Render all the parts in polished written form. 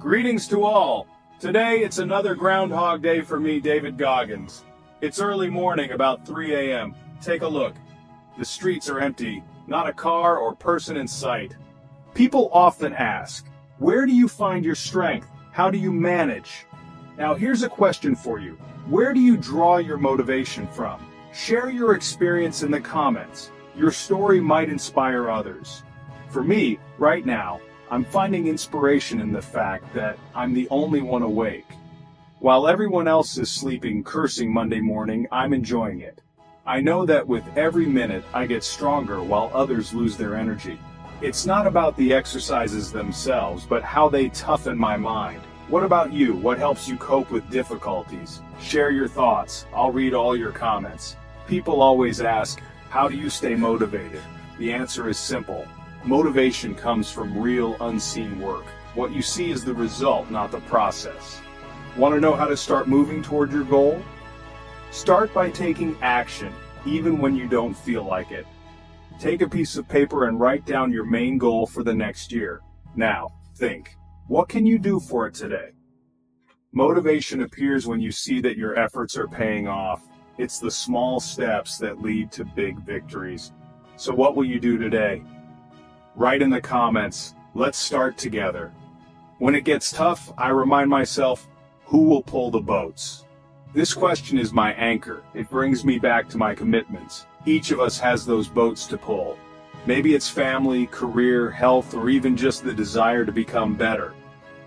Greetings to all. Today it's another Groundhog Day for me, David Goggins. It's early morning, about 3 a.m. Take a look. The streets are empty, not a car or person in sight. People often ask, where do you find your strength? How do you manage? Now here's a question for you. Where do you draw your motivation from? Share your experience in the comments. Your story might inspire others. For me, right now, I'm finding inspiration in the fact that I'm the only one awake. While everyone else is sleeping, cursing Monday morning, I'm enjoying it. I know that with every minute I get stronger while others lose their energy. It's not about the exercises themselves, but how they toughen my mind. What about you? What helps you cope with difficulties? Share your thoughts. I'll read all your comments. People always ask, how do you stay motivated? The answer is simple. Motivation comes from real, unseen work. What you see is the result, not the process. Want to know how to start moving toward your goal? Start by taking action, even when you don't feel like it. Take a piece of paper and write down your main goal for the next year. Now, think. What can you do for it today? Motivation appears when you see that your efforts are paying off. It's the small steps that lead to big victories. So what will you do today? Write in the comments, let's start together. When it gets tough, I remind myself, who will pull the boats? This question is my anchor. It brings me back to my commitments. Each of us has those boats to pull. Maybe it's family, career, health, or even just the desire to become better.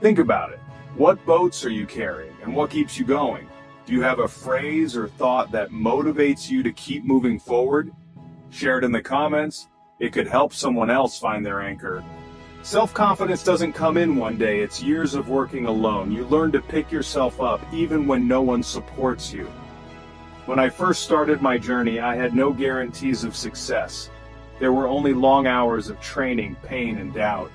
Think about it. What boats are you carrying, and what keeps you going? Do you have a phrase or thought that motivates you to keep moving forward? Share it in the comments. It could help someone else find their anchor. Self-confidence doesn't come in one day. It's years of working alone. You learn to pick yourself up even when no one supports you. When I first started my journey, I had no guarantees of success. There were only long hours of training, pain, and doubt.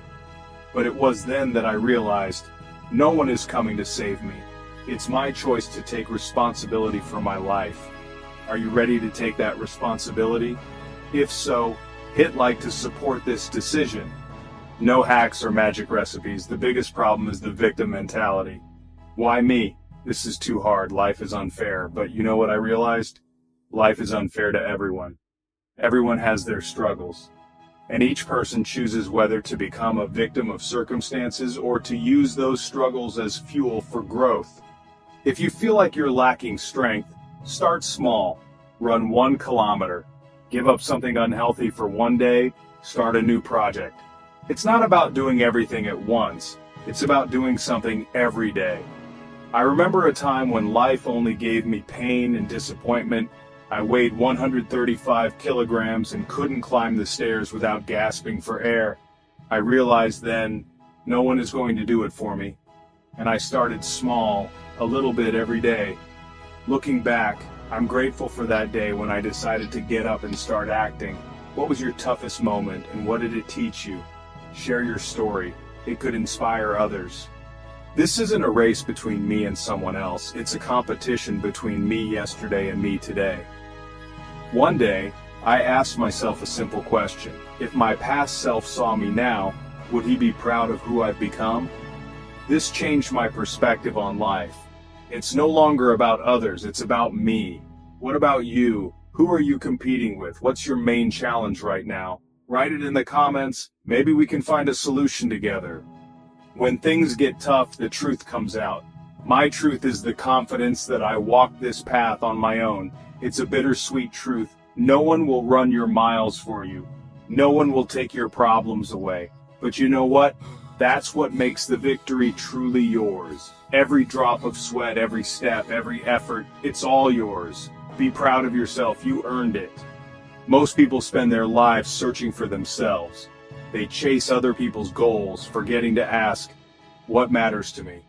But it was then that I realized, no one is coming to save me. It's my choice to take responsibility for my life. Are you ready to take that responsibility? If so, hit like to support this decision. No hacks or magic recipes. The biggest problem is the victim mentality. Why me? This is too hard. Life is unfair. But you know what I realized? Life is unfair to everyone. Everyone has their struggles. And each person chooses whether to become a victim of circumstances or to use those struggles as fuel for growth. If you feel like you're lacking strength, start small. Run 1 kilometer. Give up something unhealthy for one day. Start a new project. It's not about doing everything at once. It's about doing something every day. I remember a time when life only gave me pain and disappointment. I weighed 135 kilograms and couldn't climb the stairs without gasping for air. I realized then, no one is going to do it for me. And I started small, a little bit every day. Looking back, I'm grateful for that day when I decided to get up and start acting. What was your toughest moment and what did it teach you? Share your story. It could inspire others. This isn't a race between me and someone else. It's a competition between me yesterday and me today. One day, I asked myself a simple question. If my past self saw me now, would he be proud of who I've become? This changed my perspective on life. It's no longer about others, it's about me. What about you? Who are you competing with? What's your main challenge right now? Write it in the comments. Maybe we can find a solution together. When things get tough, the truth comes out. My truth is the confidence that I walked this path on my own. It's a bittersweet truth. No one will run your miles for you. No one will take your problems away. But you know what? That's what makes the victory truly yours. Every drop of sweat, every step, every effort, it's all yours. Be proud of yourself. You earned it. Most people spend their lives searching for themselves. They chase other people's goals, forgetting to ask, what matters to me?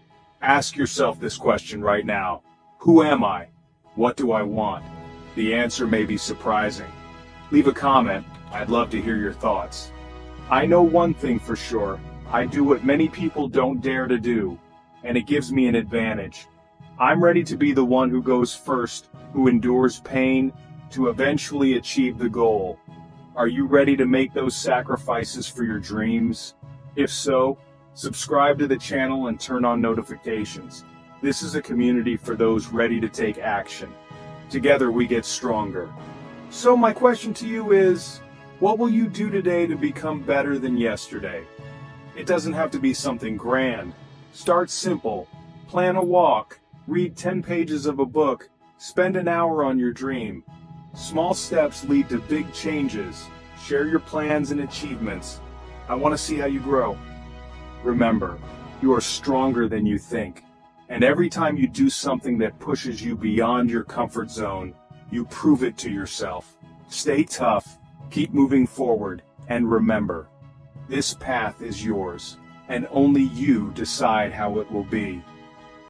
Ask yourself this question right now. Who am I? What do I want? The answer may be surprising. Leave a comment. I'd love to hear your thoughts. I know one thing for sure. I do what many people don't dare to do, and it gives me an advantage. I'm ready to be the one who goes first, who endures pain, to eventually achieve the goal. Are you ready to make those sacrifices for your dreams? If so, Subscribe to the channel and turn on notifications. This is a community for those ready to take action. Together we get stronger. So my question to you is, what will you do today to become better than yesterday? It doesn't have to be something grand. Start simple. Plan a walk. Read 10 pages of a book. Spend an hour on your dream. Small steps lead to big changes. Share your plans and achievements. I want to see how you grow. Remember, you are stronger than you think. And every time you do something that pushes you beyond your comfort zone, you prove it to yourself. Stay tough, keep moving forward, and remember, this path is yours, and only you decide how it will be.